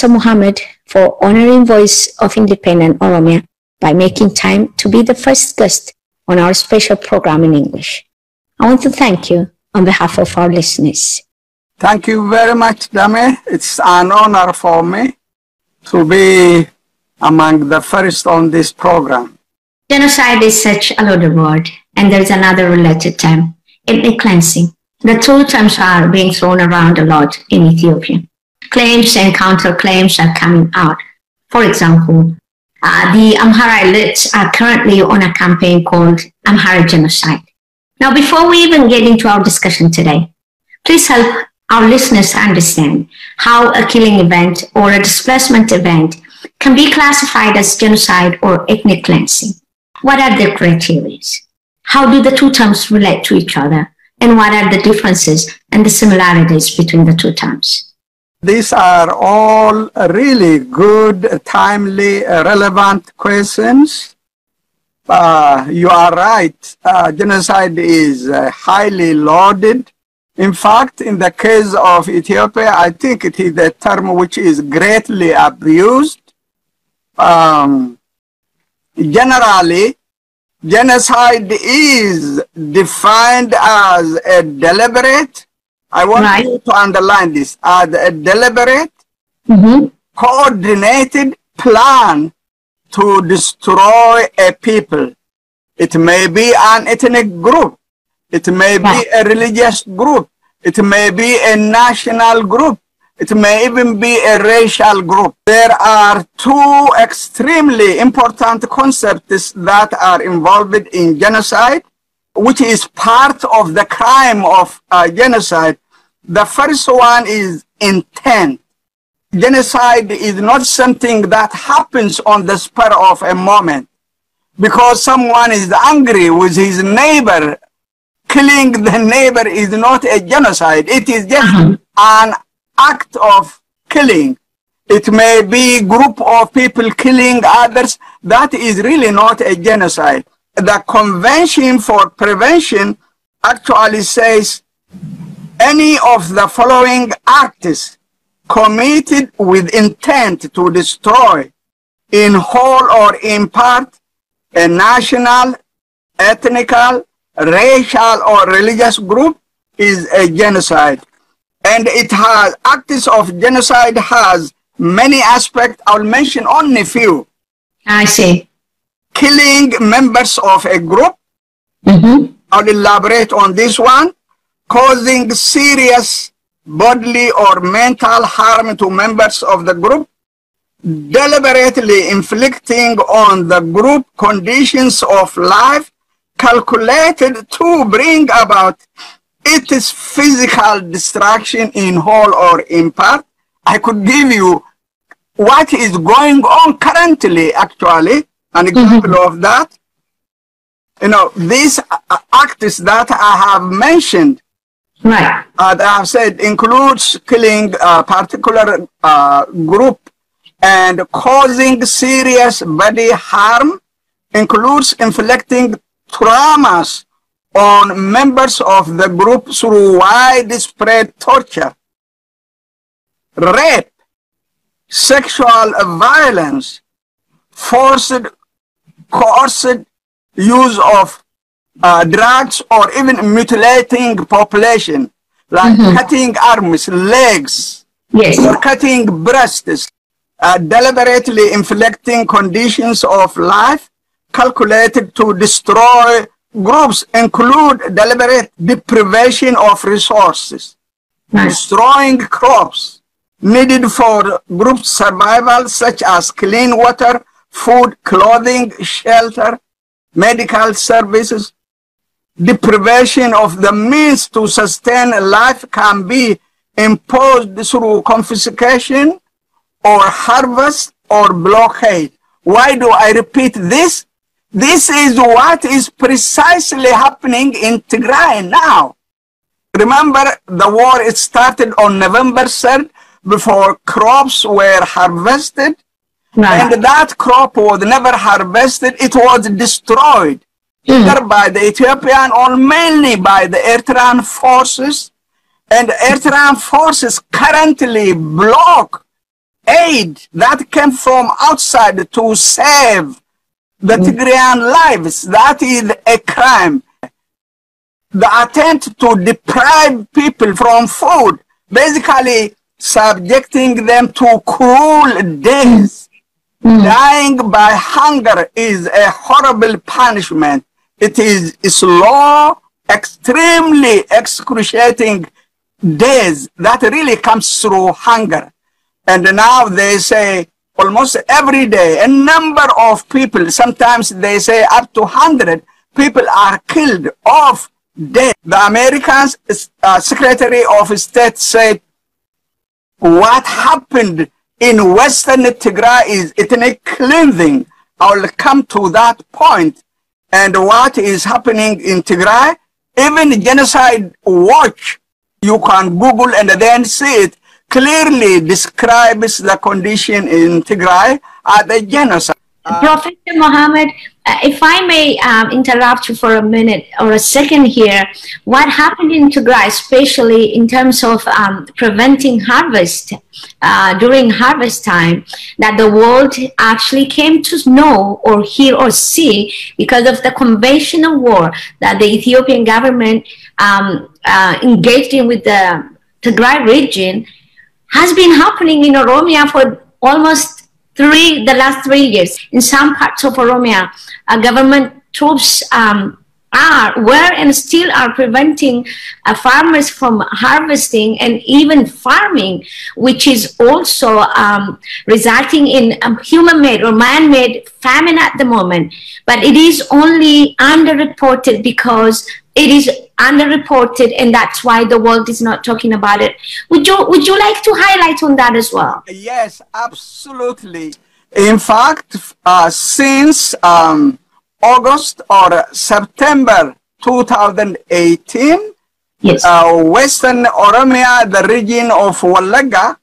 Mohammed for honoring Voice of Independent Oromia by making time to be the first guest on our special program in English. I want to thank you on behalf of our listeners. Thank you very much, Dame. It's an honor for me to be among the first on this program. Genocide is such a loaded word, and there's another related term, ethnic cleansing. The two terms are being thrown around a lot in Ethiopia. Claims and counterclaims are coming out. For example, the Amhara elites are currently on a campaign called Amhara genocide. Now, before we even get into our discussion today, please help our listeners understand how a killing event or a displacement event can be classified as genocide or ethnic cleansing. What are the criteria? How do the two terms relate to each other? And what are the differences and the similarities between the two terms? These are all really good, timely, relevant questions. You are right. Genocide is highly loaded. In fact, in the case of Ethiopia, I think it is a term which is greatly abused. Generally, genocide is defined as a deliberate, I want you to underline this, as a deliberate, coordinated plan to destroy a people. It may be an ethnic group. It may be a religious group. It may be a national group. It may even be a racial group. There are two extremely important concepts that are involved in genocide, which is part of the crime of genocide. The first one is intent. Genocide is not something that happens on the spur of a moment. Because someone is angry with his neighbor, killing the neighbor is not a genocide. It is just an act of killing. It may be a group of people killing others. That is really not a genocide. The Convention for Prevention actually says any of the following acts committed with intent to destroy in whole or in part a national, ethnical, racial or religious group is a genocide. And it has, acts of genocide has many aspects. I'll mention only a few. I see. Killing members of a group. I'll elaborate on this one. Causing serious bodily or mental harm to members of the group. Deliberately inflicting on the group conditions of life calculated to bring about its physical destruction in whole or in part. I could give you what is going on currently, actually, an example of that. You know, these acts that I have mentioned, that I have said, includes killing a particular group and causing serious body harm, includes inflicting traumas on members of the group through widespread torture, rape, sexual violence, forced, coerced use of drugs, or even mutilating population, like cutting arms, legs, or cutting breasts, deliberately inflicting conditions of life calculated to destroy groups, include deliberate deprivation of resources, destroying crops needed for group survival, such as clean water, food, clothing, shelter, medical services. Deprivation of the means to sustain life can be imposed through confiscation or harvest or blockade. Why do I repeat this? This is what is precisely happening in Tigray now. Remember, the war it started on November 3rd before crops were harvested. And that crop was never harvested. It was destroyed either by the Ethiopian or mainly by the Eritrean forces. And the Eritrean forces currently block aid that came from outside to save the Tigrayan lives. That is a crime. The attempt to deprive people from food, basically subjecting them to cruel deaths. Dying by hunger is a horrible punishment. It is slow, extremely excruciating death that really comes through hunger. And now they say almost every day, a number of people, sometimes they say up to 100 people are killed off death. The American Secretary of State said, what happened in Western Tigray is ethnic cleansing. I will come to that point. And what is happening in Tigray, even Genocide Watch, you can Google and then see it, clearly describes the condition in Tigray as a genocide. Professor Mohammed, if I may interrupt you for a minute or a second here, what happened in Tigray, especially in terms of preventing harvest during harvest time, that the world actually came to know or hear or see because of the conventional war that the Ethiopian government engaged in with the Tigray region, has been happening in Oromia for almost the last 3 years. In some parts of Oromia, government troops were and still are preventing farmers from harvesting and even farming, which is also resulting in human-made or man-made famine at the moment. But it is only underreported because it is underreported, and that's why the world is not talking about it. Would you like to highlight on that as well? Yes, absolutely. In fact, since August or September 2018, yes. Western Oromia, the region of Walaga,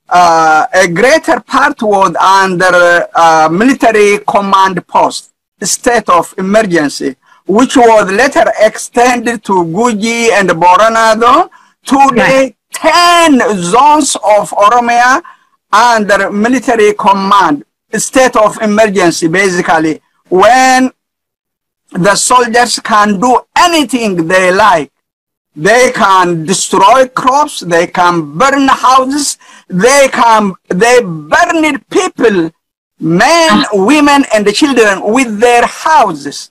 a greater part was under military command post, state of emergency, which was later extended to Guji and Boranado. Today, 10 zones of Oromia under military command, state of emergency, basically, when the soldiers can do anything they like. They can destroy crops, they can burn houses, they burn people, men, women, and children with their houses.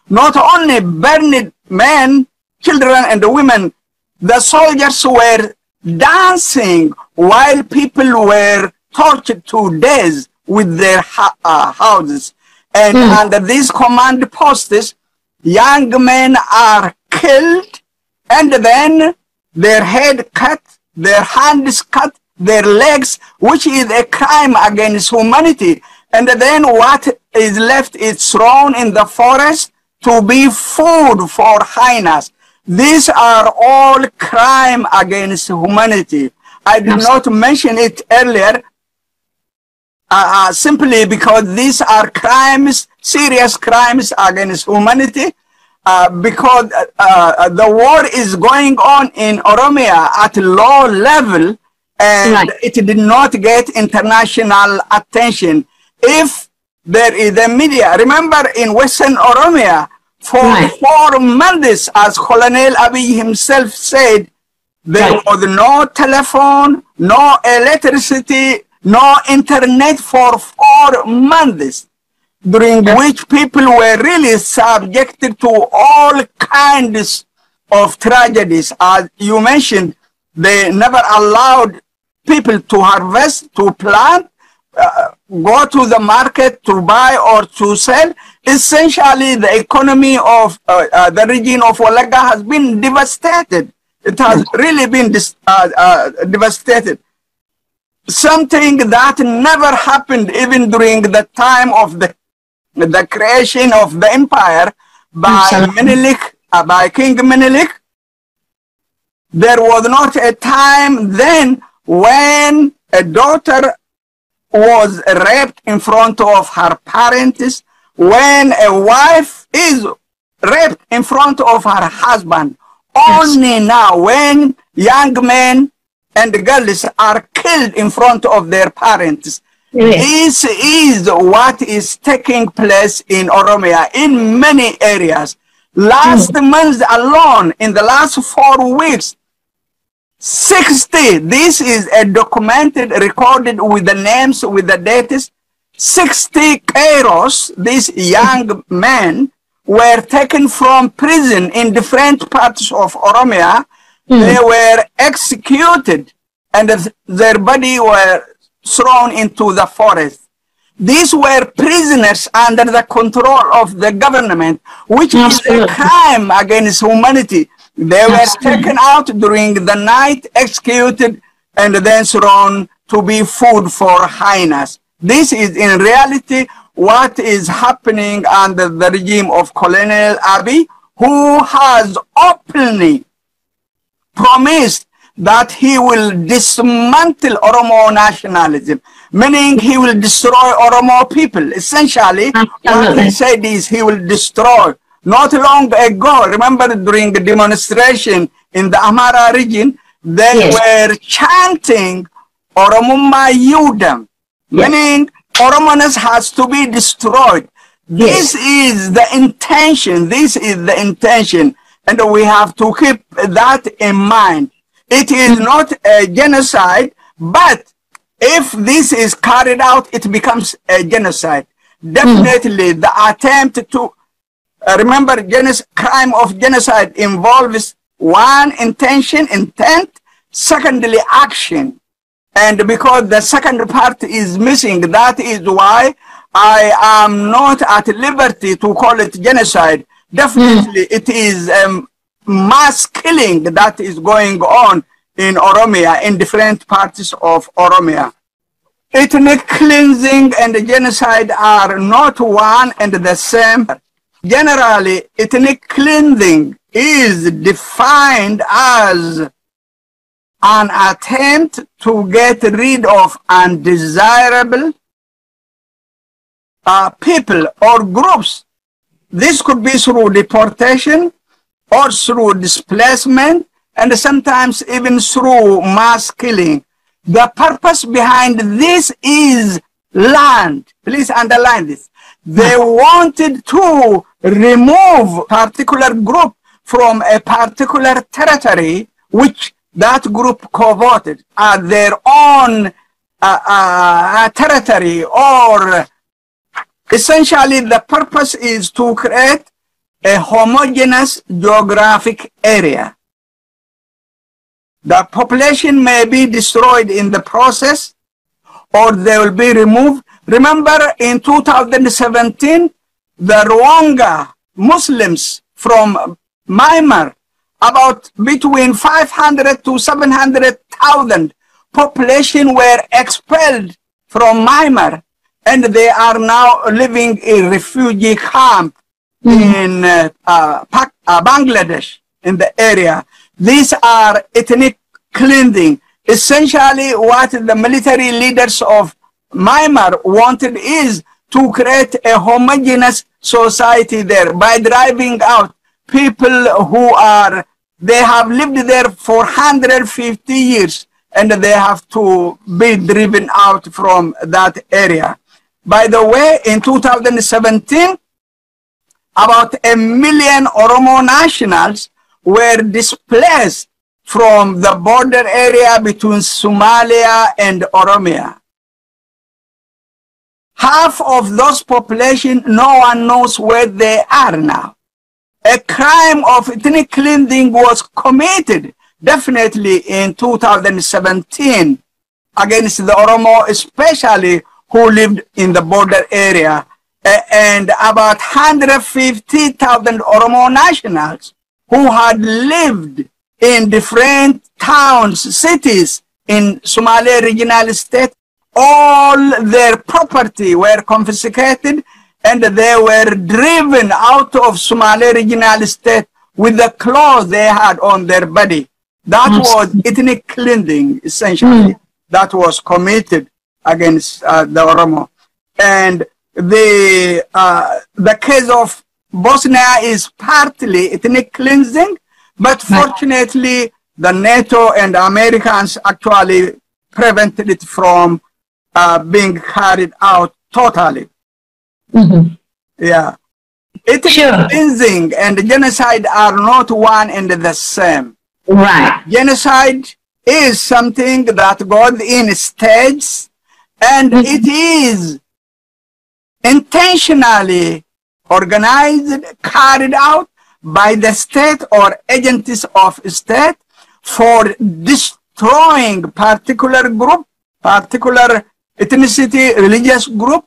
Not only burned men, children, and women, the soldiers were dancing while people were tortured to death with their houses. And under these command posts, young men are killed, and then their head cut, their hands cut, their legs, which is a crime against humanity. And then what is left is thrown in the forest to be food for hyenas. These are all crime against humanity. I did not mention it earlier simply because these are crimes, serious crimes against humanity, because the war is going on in Oromia at low level, and it did not get international attention. If there is a media, remember in Western Oromia, for 4 months, as Colonel Abiy himself said, there was no telephone, no electricity, no internet for 4 months, during which people were really subjected to all kinds of tragedies. As you mentioned, they never allowed people to harvest, to plant, go to the market to buy or to sell. Essentially, the economy of the region of Walaga has been devastated. It has really been devastated. Something that never happened even during the time of the creation of the empire by Menelik, by King Menelik. There was not a time then when a daughter was raped in front of her parents, when a wife is raped in front of her husband. Only now, when young men and girls are killed in front of their parents. Yes. This is what is taking place in Oromia in many areas. Last month alone, in the last 4 weeks, 60, this is a documented, recorded with the names, with the dates, 60 Kairos, these young men, were taken from prison in different parts of Oromia. They were executed and their body were thrown into the forest. These were prisoners under the control of the government, which is a crime against humanity. They were taken out during the night, executed, and then thrown to be food for hyenas. This is in reality what is happening under the regime of Colonel Abiy, who has openly promised that he will dismantle Oromo nationalism, meaning he will destroy Oromo people. Essentially, what he said is he will destroy. Not long ago, remember during the demonstration in the Amhara region, they were chanting Oromuma Yudam, meaning Oromoness has to be destroyed. This is the intention. This is the intention. And we have to keep that in mind. It is not a genocide, but if this is carried out, it becomes a genocide. Definitely, the attempt to remember, crime of genocide involves one, intent, secondly, action. And because the second part is missing, that is why I am not at liberty to call it genocide. Definitely, it is mass killing that is going on in Oromia, in different parts of Oromia. Ethnic cleansing and genocide are not one and the same. Generally, ethnic cleansing is defined as an attempt to get rid of undesirable people or groups. This could be through deportation or through displacement and sometimes even through mass killing. The purpose behind this is land. Please underline this. They wanted to remove particular group from a particular territory which that group coveted at their own territory, or essentially the purpose is to create a homogeneous geographic area. The population may be destroyed in the process or they will be removed. Remember in 2017, the Rwanda Muslims from Myanmar, about between 500 to 700,000 population were expelled from Myanmar, and they are now living in refugee camp in Bangladesh, in the area. These are ethnic cleansing. Essentially, what the military leaders of Myanmar wanted is to create a homogeneous society there by driving out people who are, they have lived there for 150 years and they have to be driven out from that area. By the way, in 2017, about 1 million Oromo nationals were displaced from the border area between Somalia and Oromia. Half of those population, no one knows where they are now. A crime of ethnic cleansing was committed definitely in 2017 against the Oromo, especially who lived in the border area, and about 150,000 Oromo nationals who had lived in different towns, cities in Somalia regional state. All their property were confiscated and they were driven out of Somalia regional state with the clothes they had on their body. That was ethnic cleansing, essentially, that was committed against the Oromo. And the case of Bosnia is partly ethnic cleansing, but fortunately the NATO and Americans actually prevented it from being carried out totally. Yeah. Ethnic cleansing and genocide are not one and the same. Right. Genocide is something that goes in stages, and it is intentionally organized, carried out by the state or agents of state for destroying particular group, particular ethnicity, religious group,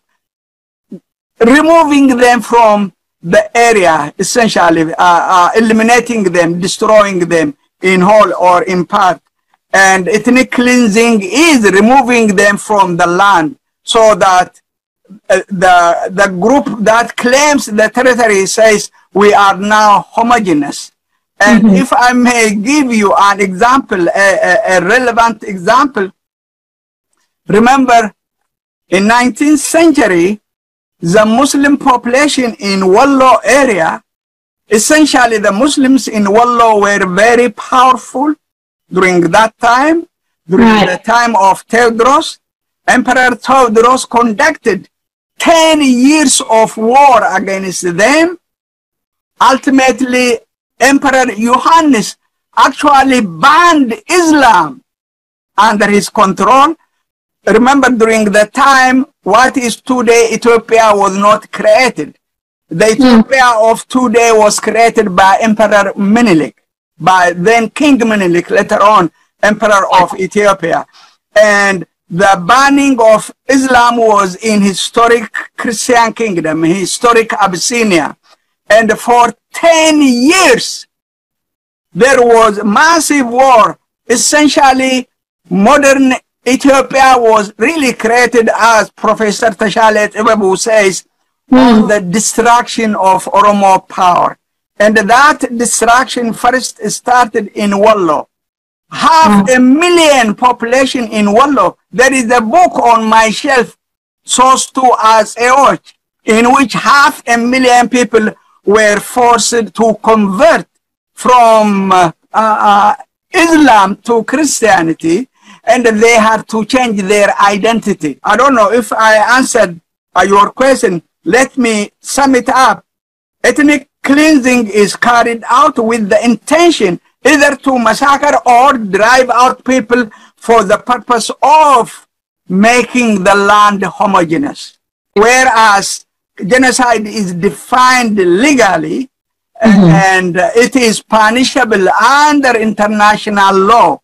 removing them from the area, essentially eliminating them, destroying them in whole or in part. And ethnic cleansing is removing them from the land so that the group that claims the territory says we are now homogeneous. And if I may give you an example, a relevant example, remember in 19th century, the Muslim population in Wallo area, essentially the Muslims in Wallo were very powerful during that time, during the time of Theodros. Emperor Theodros conducted 10 years of war against them. Ultimately, Emperor Yohannes actually banned Islam under his control. Remember, during the time, what is today Ethiopia was not created. The Ethiopia of today was created by Emperor Menelik, by then King Menelik, later on Emperor of Ethiopia. And the banning of Islam was in historic Christian kingdom, historic Abyssinia. And for 10 years, there was massive war. Essentially, modern Ethiopia was really created, as Professor Tashalet Ebebu says, on the destruction of Oromo power. And that destruction first started in Wallo. 500,000 population in Wallo. There is a book on my shelf, sourced to as a watch, in which 500,000 people were forced to convert from Islam to Christianity, and they had to change their identity. I don't know if I answered your question. Let me sum it up. Ethnic cleansing is carried out with the intention either to massacre or drive out people for the purpose of making the land homogeneous. Whereas genocide is defined legally and it is punishable under international law,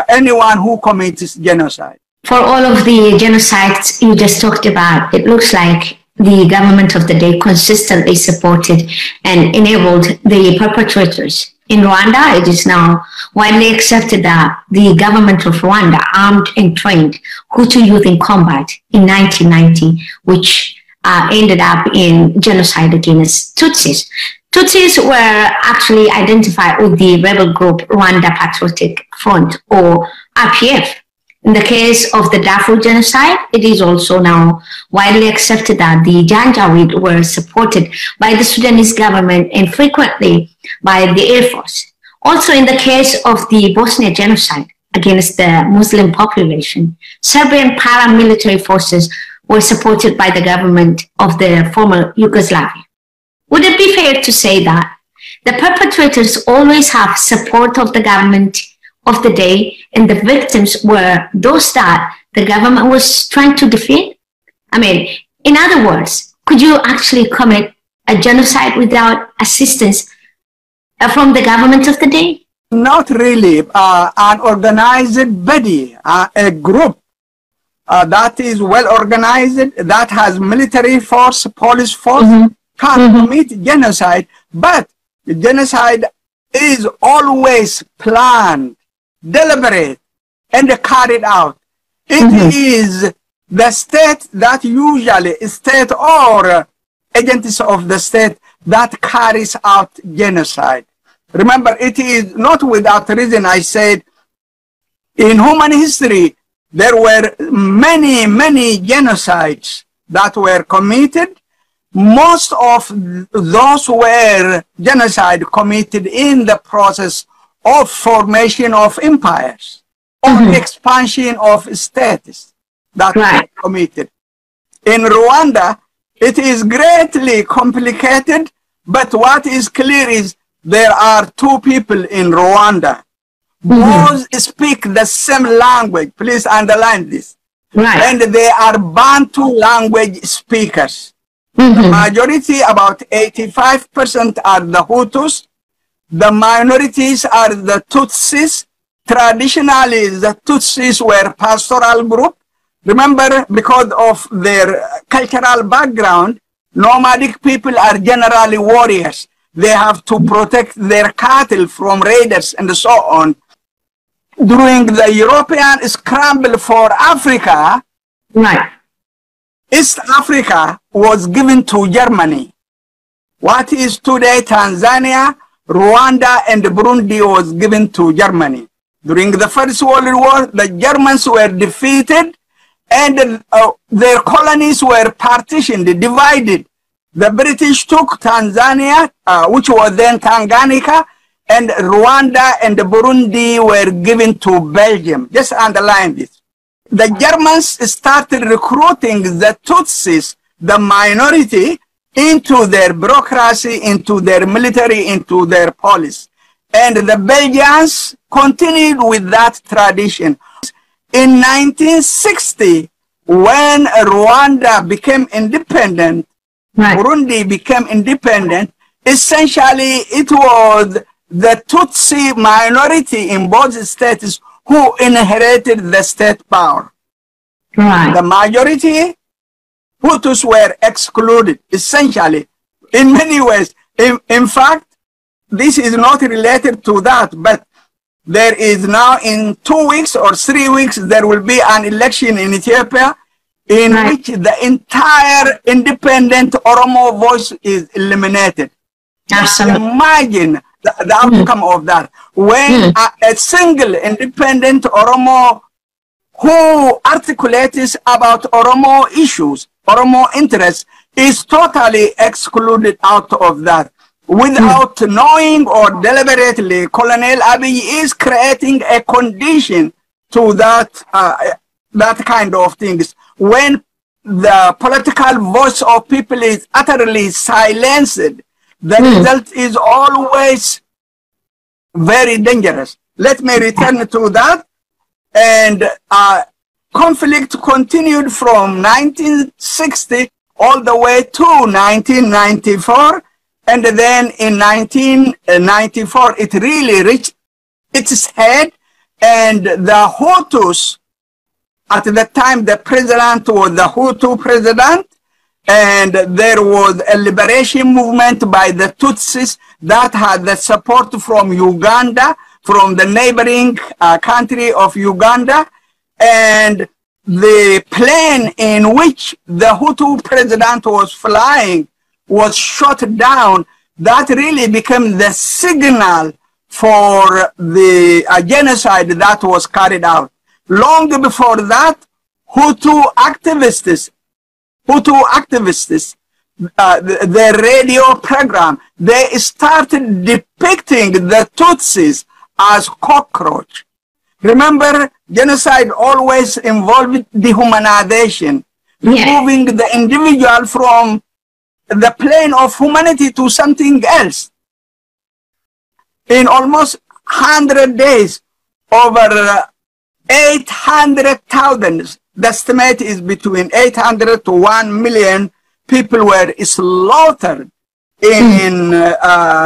anyone who commits genocide. For all of the genocides you just talked about, it looks like the government of the day consistently supported and enabled the perpetrators. In Rwanda, it is now widely accepted that the government of Rwanda armed and trained Hutu youth in combat in 1990, which ended up in genocide against Tutsis. Tutsis were actually identified with the rebel group Rwanda Patriotic Front, or RPF. In the case of the Darfur genocide, it is also now widely accepted that the Janjaweed were supported by the Sudanese government and frequently by the Air Force. Also, in the case of the Bosnia genocide against the Muslim population, Serbian paramilitary forces were supported by the government of the former Yugoslavia. Would it be fair to say that the perpetrators always have support of the government of the day, and the victims were those that the government was trying to defeat? I mean, in other words, could you actually commit a genocide without assistance from the government of the day? Not really. An organized body, a group that is well organized, that has military force, police force, can commit genocide, but genocide is always planned, deliberate, and carried out. It is the state that usually, state or agents of the state, that carries out genocide. Remember, it is not without reason I said in human history there were many genocides that were committed. Most of those were genocide committed in the process of formation of empires or expansion of states that were committed. In Rwanda, it is greatly complicated, but what is clear is there are two people in Rwanda. Both speak the same language. Please underline this. And they are Bantu language speakers. The majority, about 85%, are the Hutus. The minorities are the Tutsis. Traditionally, the Tutsis were pastoral group. Remember, because of their cultural background, nomadic people are generally warriors. They have to protect their cattle from raiders and so on. During the European scramble for Africa, East Africa was given to Germany. What is today Tanzania, Rwanda, and Burundi was given to Germany. During the First World War, the Germans were defeated and their colonies were partitioned, divided. The British took Tanzania, which was then Tanganyika, and Rwanda and Burundi were given to Belgium. Just underline this. The Germans started recruiting the Tutsis, the minority, into their bureaucracy, into their military, into their police. And the Belgians continued with that tradition. In 1960, when Rwanda became independent, Burundi became independent, essentially it was the Tutsi minority in both states who inherited the state power. The majority, Hutus, were excluded, essentially, in many ways. In fact, this is not related to that, but there is now in 2 weeks or 3 weeks, there will be an election in Ethiopia in which the entire independent Oromo voice is eliminated. Absolutely. Imagine the outcome of that. When a single independent Oromo who articulates about Oromo issues, Oromo interests, is totally excluded out of that. Without knowing or deliberately, Colonel Abiy is creating a condition to that, that kind of things. When the political voice of people is utterly silenced, the result is always very dangerous. Let me return to that. And conflict continued from 1960 all the way to 1994. And then in 1994, it really reached its head. And the Hutus, at the time, the president was the Hutu president. And there was a liberation movement by the Tutsis that had the support from Uganda, from the neighboring country of Uganda. And the plane in which the Hutu president was flying was shot down. That really became the signal for the genocide that was carried out. Long before that, Hutu activists, the radio program, they started depicting the Tutsis as cockroach. Remember, genocide always involved dehumanization, removing the individual from the plane of humanity to something else. In almost 100 days, over 800,000, the estimate is between 800 to 1 million people were slaughtered in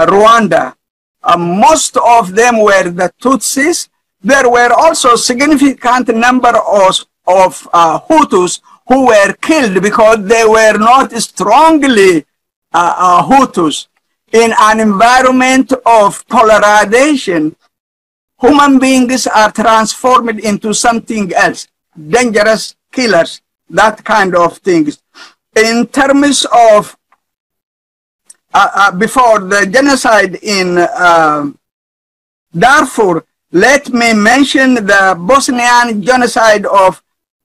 Rwanda. Most of them were the Tutsis. There were also significant number of Hutus who were killed because they were not strongly Hutus. In an environment of polarization, human beings are transformed into something else, dangerous killers, that kind of things. In terms of before the genocide in Darfur, let me mention the Bosnian genocide of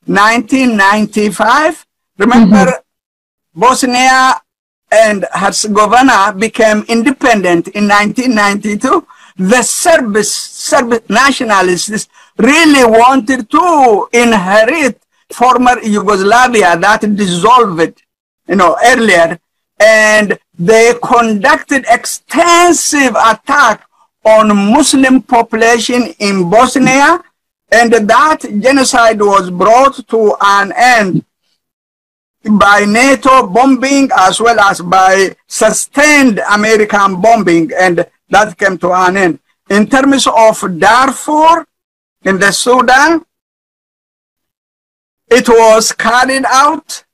1995. Remember, Bosnia and Herzegovina became independent in 1992. the Serb nationalists really wanted to inherit former Yugoslavia that dissolved, earlier, and they conducted extensive attack on Muslim population in Bosnia, and that genocide was brought to an end by NATO bombing as well as by sustained American bombing, and that came to an end. In terms of Darfur in the Sudan, it was carried out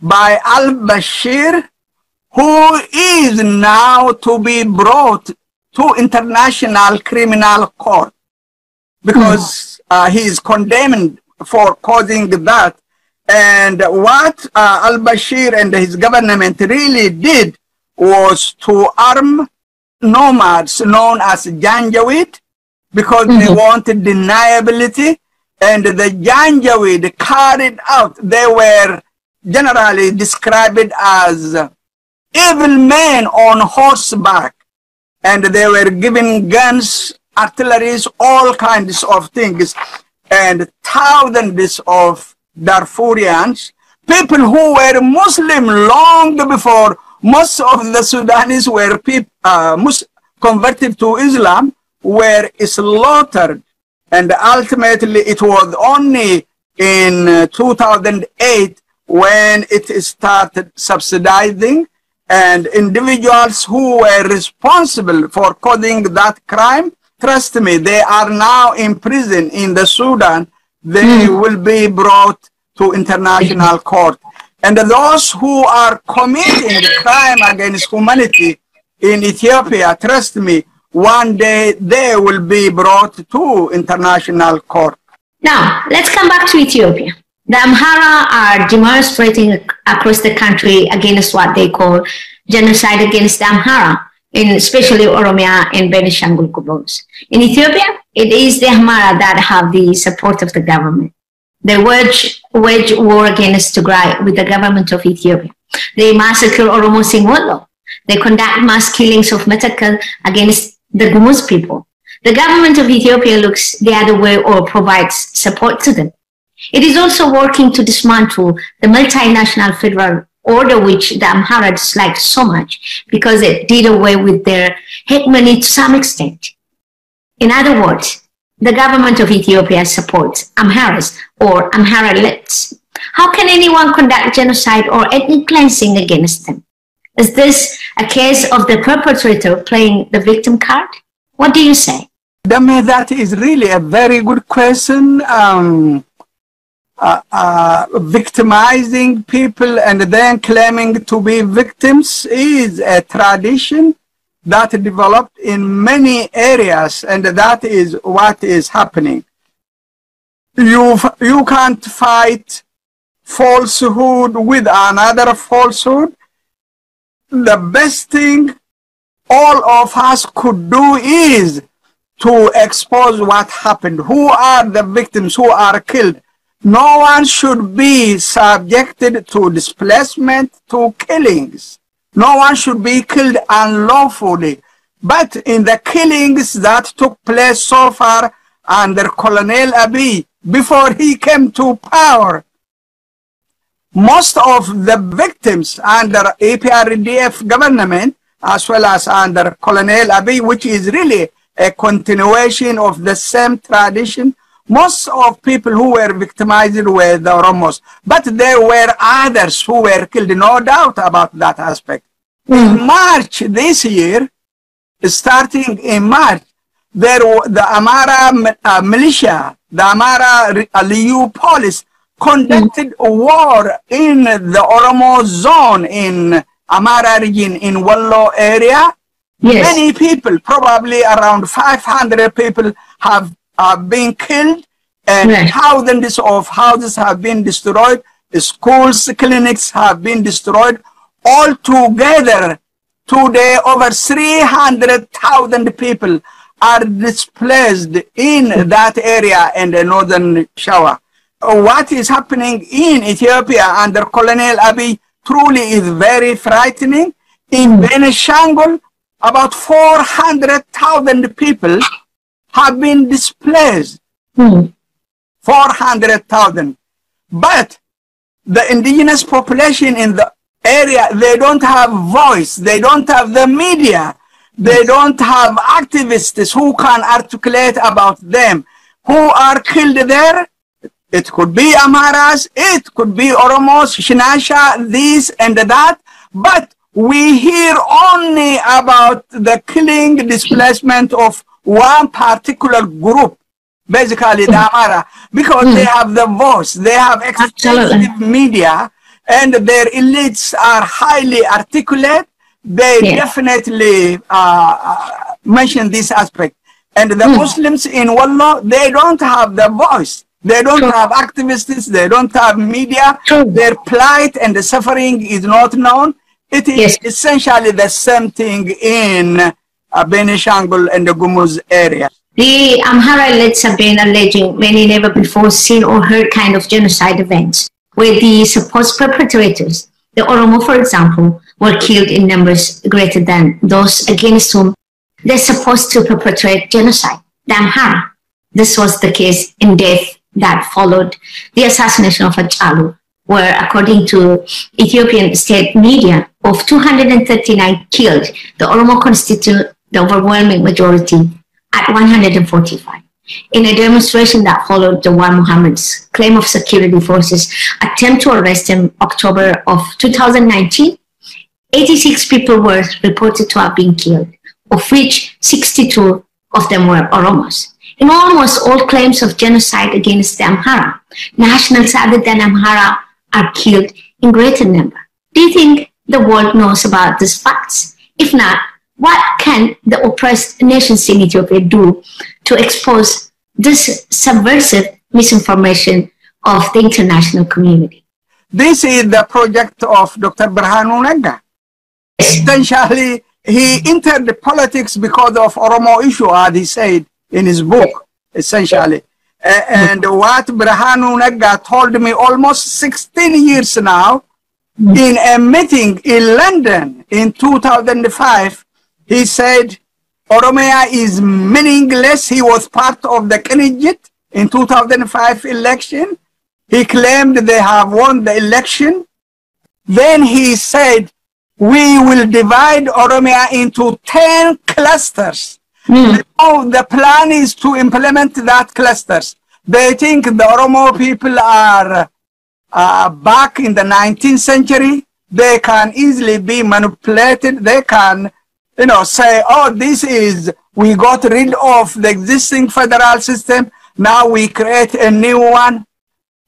by al-Bashir, who is now to be brought to International Criminal Court because he is condemned for causing that. And what al-Bashir and his government really did was to arm nomads known as Janjaweed because they wanted deniability, and the Janjaweed carried out, they were generally described as evil men on horseback, and they were given guns, artillery, all kinds of things, and thousands of Darfurians, people who were Muslim long before most of the Sudanese were converted to Islam, were slaughtered. And ultimately, it was only in 2008 when it started subsidizing, and individuals who were responsible for causing that crime, trust me, they are now in prison in the Sudan. They will be brought to international court. And those who are committing crime against humanity in Ethiopia, trust me, one day they will be brought to international court. Now, let's come back to Ethiopia. The Amhara are demonstrating across the country against what they call genocide against the Amhara, especially Oromia and Benishangul Gumuz. In Ethiopia, it is the Amhara that have the support of the government. They wage war against Tigray with the government of Ethiopia. They massacre Oromos in Wollo. They conduct mass killings of Metacal against the Gumuz people. The government of Ethiopia looks the other way or provides support to them. It is also working to dismantle the multinational federal order, which the Amhara disliked so much because it did away with their hegemony to some extent. In other words, the government of Ethiopia supports Amharas or Amhara-elites. How can anyone conduct genocide or ethnic cleansing against them? Is this a case of the perpetrator playing the victim card? What do you say? Dame, that is really a very good question. Victimizing people and then claiming to be victims is a tradition that developed in many areas, and that is what is happening. You can't fight falsehood with another falsehood. The best thing all of us could do is to expose what happened. Who are the victims who are killed? No one should be subjected to displacement, to killings. No one should be killed unlawfully. But in the killings that took place so far under Colonel Abiy, before he came to power, most of the victims under APRDF government, as well as under Colonel Abiy, which is really a continuation of the same tradition, most of people who were victimized were the Oromos. But there were others who were killed, no doubt about that aspect. In March this year, starting in March, the Amhara militia, the Amhara Liu police, conducted a war in the Oromo zone in Amhara region in Wollo area. Yes. Many people, probably around 500 people, have been killed, and thousands of houses have been destroyed. Schools, clinics have been destroyed. Altogether, today, over 300,000 people are displaced in that area in the northern Shawa. What is happening in Ethiopia under Colonel Abiy truly is very frightening. In Benishangul, about 400,000 people have been displaced. 400,000. But the indigenous population in the area, they don't have voice. They don't have the media. They don't have activists who can articulate about them. Who are killed there? It could be Amharas, it could be Oromos, Shinasha, this and that. But we hear only about the killing, displacement of one particular group, basically the Amhara, because they have the voice, they have extensive media, and their elites are highly articulate. They definitely mention this aspect. And the Muslims in Wallo, they don't have the voice. They don't have activists. They don't have media. Their plight and the suffering is not known. It is essentially the same thing in Benishangul and the Gumuz area. The Amhara elites have been alleging many never before seen or heard kind of genocide events, where the supposed perpetrators, the Oromo, for example, were killed in numbers greater than those against whom they're supposed to perpetrate genocide, the Amhara. This was the case in death that followed the assassination of Hachalu, where, according to Ethiopian state media, of 239 killed, the Oromo constitute the overwhelming majority at 145. In a demonstration that followed the one Muhammad's claim of security forces attempt to arrest him October of 2019, 86 people were reported to have been killed, of which 62 of them were Oromos. In almost all claims of genocide against the Amhara, nationals other than Amhara are killed in greater number. Do you think the world knows about these facts? If not, what can the oppressed nations in Ethiopia do to expose this subversive misinformation of the international community? This is the project of Dr. Birhanu Nagga. Essentially, he entered the politics because of Oromo issue, as he said in his book, essentially. And what Birhanu Nagga told me almost 16 years now, in a meeting in London in 2005, he said, Oromia is meaningless. He was part of the Kenijit in 2005 election. He claimed they have won the election. Then he said, we will divide Oromia into 10 clusters. Now the plan is to implement that clusters. They think the Oromo people are back in the 19th century. They can easily be manipulated. They can, say, oh, we got rid of the existing federal system. Now we create a new one.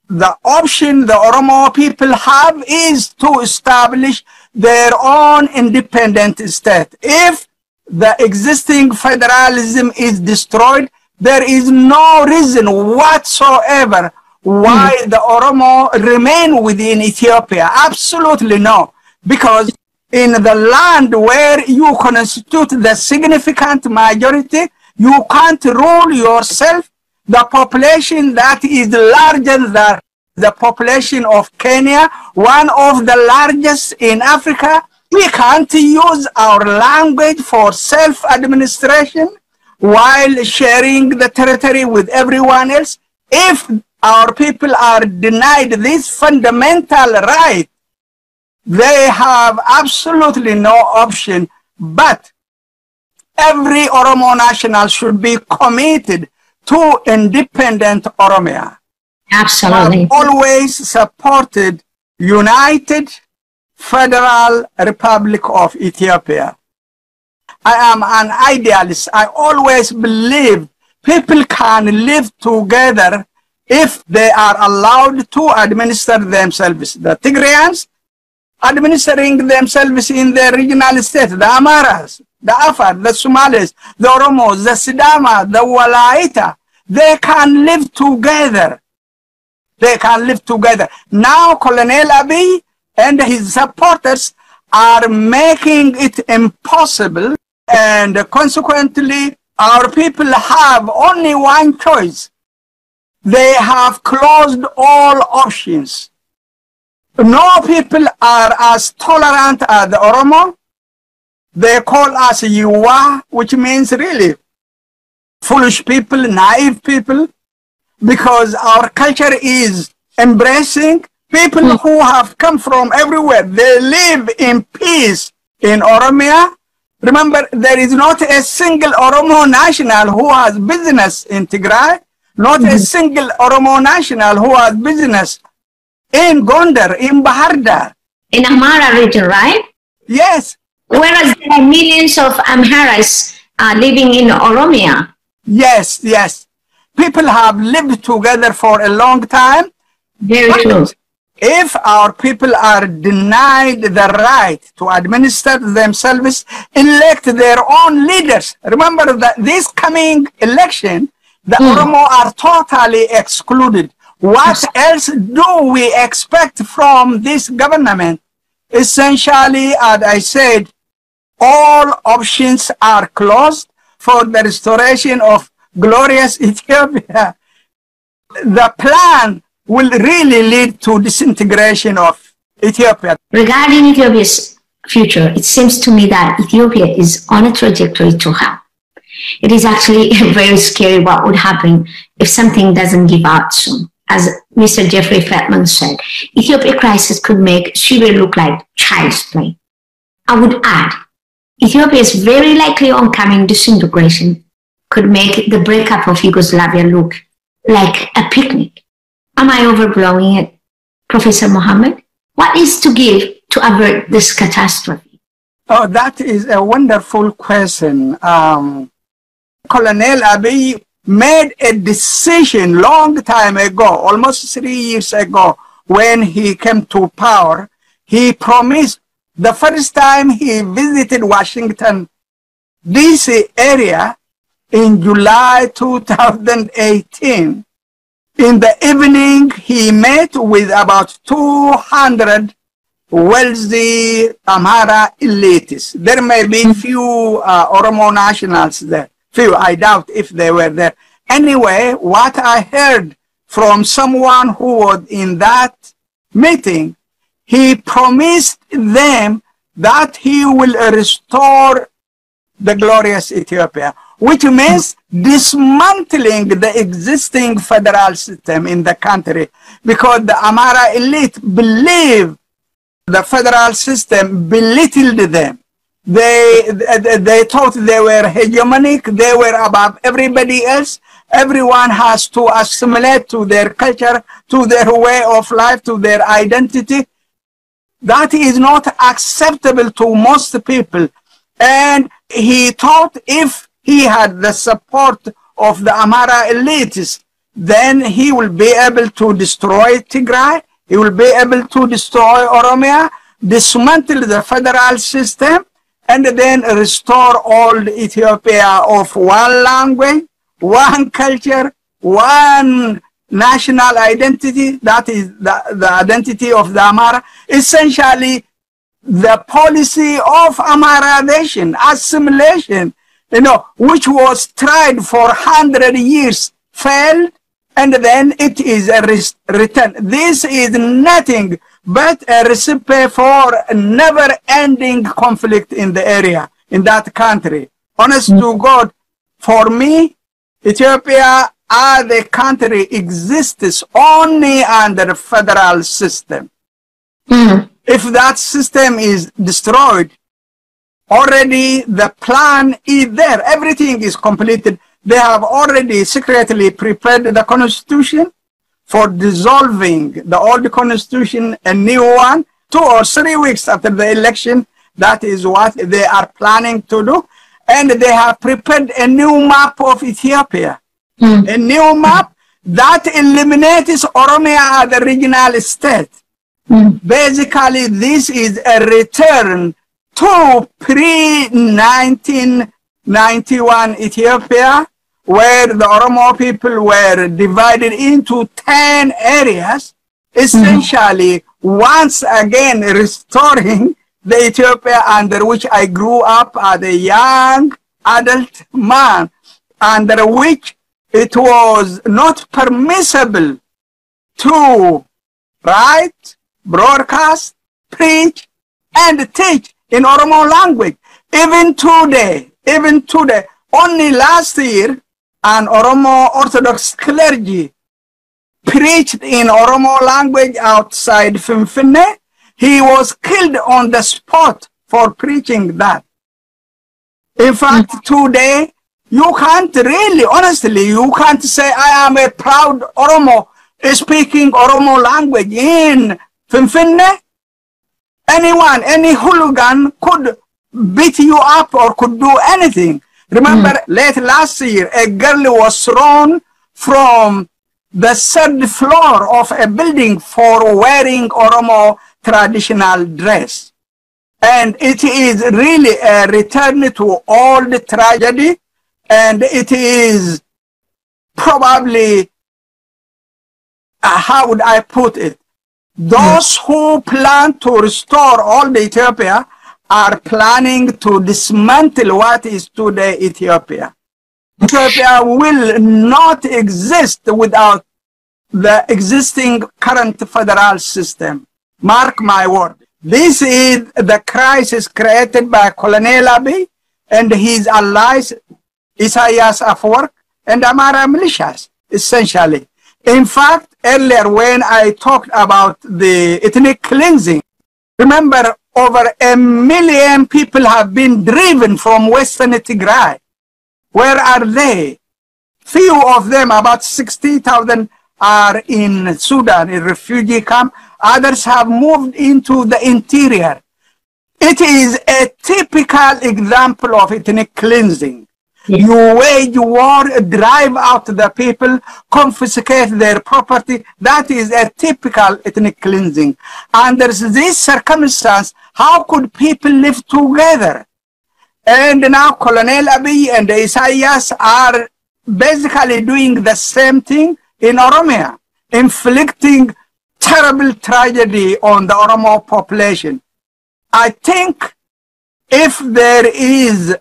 The option the Oromo people have is to establish their own independent state. If the existing federalism is destroyed, there is no reason whatsoever why the Oromo remain within Ethiopia. Absolutely no. Because in the land where you constitute the significant majority, you can't rule yourself. The population that is larger than the population of Kenya, one of the largest in Africa, we can't use our language for self-administration while sharing the territory with everyone else. If our people are denied this fundamental right, they have absolutely no option. But every Oromo national should be committed to independent Oromia. Absolutely. I've always supported united Federal Republic of Ethiopia. I am an idealist. I always believe people can live together if they are allowed to administer themselves. The Tigrayans administering themselves in their regional states, the Amharas, the Afar, the Somalis, the Oromos, the Sidama, the Walaita, they can live together. They can live together. Now Colonel Abiy and his supporters are making it impossible, and consequently our people have only one choice. They have closed all options. No people are as tolerant as the Oromo. They call us Yuwa, which means really foolish people, naive people, because our culture is embracing people who have come from everywhere. They live in peace in Oromia. Remember, there is not a single Oromo national who has business in Tigray, not a single Oromo national who has business in Gondar, in Bahardar. In Amhara region, right? Yes. Whereas there are millions of Amharas living in Oromia. Yes, yes. People have lived together for a long time. Very true. If our people are denied the right to administer themselves, elect their own leaders. Remember that this coming election, the Oromo are totally excluded. What else do we expect from this government? Essentially, as I said, all options are closed for the restoration of glorious Ethiopia. The plan will really lead to disintegration of Ethiopia. Regarding Ethiopia's future, it seems to me that Ethiopia is on a trajectory to hell. It is actually very scary what would happen if something doesn't give out soon. As Mr. Jeffrey Feldman said, Ethiopia crisis could make Syria look like child's play. I would add, Ethiopia's very likely oncoming disintegration could make the breakup of Yugoslavia look like a picnic. Am I overblowing it, Professor Mohammed? What is to give to avert this catastrophe? Oh, that is a wonderful question. Colonel Abiy made a decision long time ago, almost 3 years ago, when he came to power. He promised the first time he visited Washington, D.C. area in July 2018. In the evening, he met with about 200 wealthy Amhara elites. There may be few Oromo nationals there. Few, I doubt if they were there. Anyway, what I heard from someone who was in that meeting, he promised them that he will restore the glorious Ethiopia, which means dismantling the existing federal system in the country, because the Amhara elite believe the federal system belittled them. They thought they were hegemonic, they were above everybody else. Everyone has to assimilate to their culture, to their way of life, to their identity. That is not acceptable to most people. And he thought if he had the support of the Amhara elites, then he will be able to destroy Tigray, he will be able to destroy Oromia, dismantle the federal system, and then restore all Ethiopia of one language, one culture, one national identity. That is the identity of the Amhara. Essentially, the policy of Amharanization, assimilation, which was tried for 100 years, failed, and then it is a return. This is nothing but a recipe for a never-ending conflict in the area, in that country. Honest to God, for me, Ethiopia as a country exists only under the federal system. If that system is destroyed, already the plan is there. Everything is completed. They have already secretly prepared the constitution for dissolving the old constitution, a new one, 2 or 3 weeks after the election. That is what they are planning to do. And they have prepared a new map of Ethiopia. A new map that eliminates Oromia as the regional state. Basically, this is a return to pre-1991 Ethiopia, where the Oromo people were divided into 10 areas, essentially once again restoring the Ethiopia under which I grew up as a young adult man, under which it was not permissible to write, broadcast, preach, and teach in Oromo language. Even today, only last year, an Oromo Orthodox clergy preached in Oromo language outside Finfinne. He was killed on the spot for preaching that. In fact, today, you can't really, honestly, you can't say, I am a proud Oromo speaking Oromo language in Finfinne. Anyone, any hooligan could beat you up or could do anything. Remember, late last year, a girl was thrown from the third floor of a building for wearing Oromo traditional dress. And it is really a return to old tragedy, and it is probably, how would I put it? Those who plan to restore old Ethiopia are planning to dismantle what is today Ethiopia. Ethiopia will not exist without the existing current federal system. Mark my word. This is the crisis created by Colonel Abiy and his allies, Isaias Afwerki and Amhara militias, essentially. In fact, earlier when I talked about the ethnic cleansing, remember over 1 million people have been driven from Western Tigray. Where are they? Few of them, about 60,000, are in Sudan, in refugee camp. Others have moved into the interior. It is a typical example of ethnic cleansing. Yes. You wage war, drive out the people, confiscate their property. That is a typical ethnic cleansing. Under this circumstance, how could people live together? And now Colonel Abiy and Isaias are basically doing the same thing in Oromia, inflicting terrible tragedy on the Oromo population. I think if there is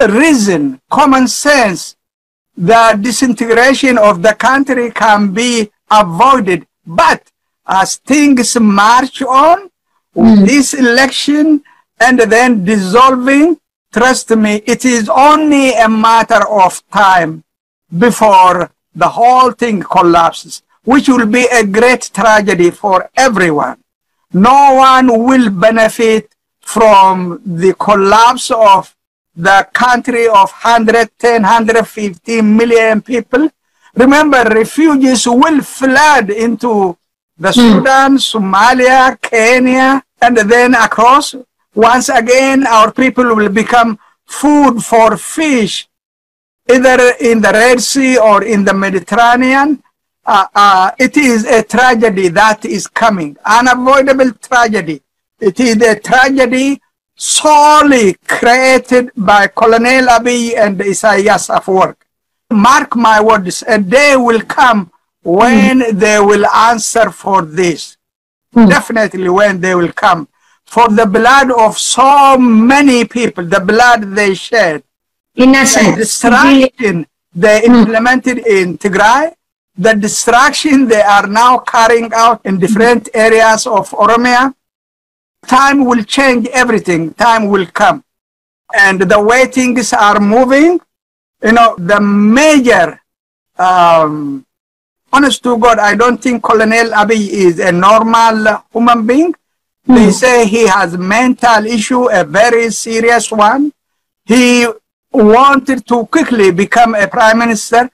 reason, common sense, the disintegration of the country can be avoided. But as things march on, this election and then dissolving, trust me, it is only a matter of time before the whole thing collapses, which will be a great tragedy for everyone. No one will benefit from the collapse of the country of 110, 150 million people. Remember, refugees will flood into the Sudan, Somalia, Kenya, and then across. Once again, our people will become food for fish, either in the Red Sea or in the Mediterranean. It is a tragedy that is coming, unavoidable tragedy. It is a tragedy solely created by Colonel Abiy and Isaias Afwerki. Mark my words, a day will come when they will answer for this. Definitely when they will come. For the blood of so many people, the blood they shed, the destruction they implemented in Tigray, the destruction they are now carrying out in different areas of Oromia. Time will change everything. Time will come. And the way things are moving, you know, the major, honest to God, I don't think Colonel Abiy is a normal human being. They say he has mental issue, a very serious one. He wanted to quickly become a prime minister.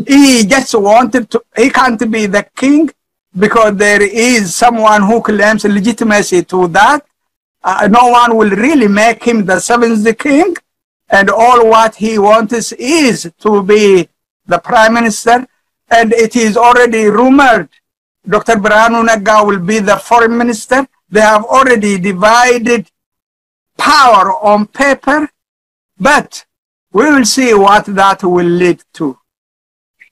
He just wanted to, he can't be the king because there is someone who claims legitimacy to that. No one will really make him the seventh king. And all what he wants is to be the prime minister. And it is already rumored Dr. Birhanu Nagga will be the foreign minister. They have already divided power on paper, but we will see what that will lead to.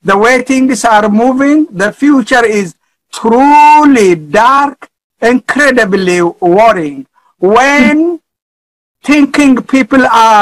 The way things are moving, the future is truly dark, incredibly worrying. When thinking people are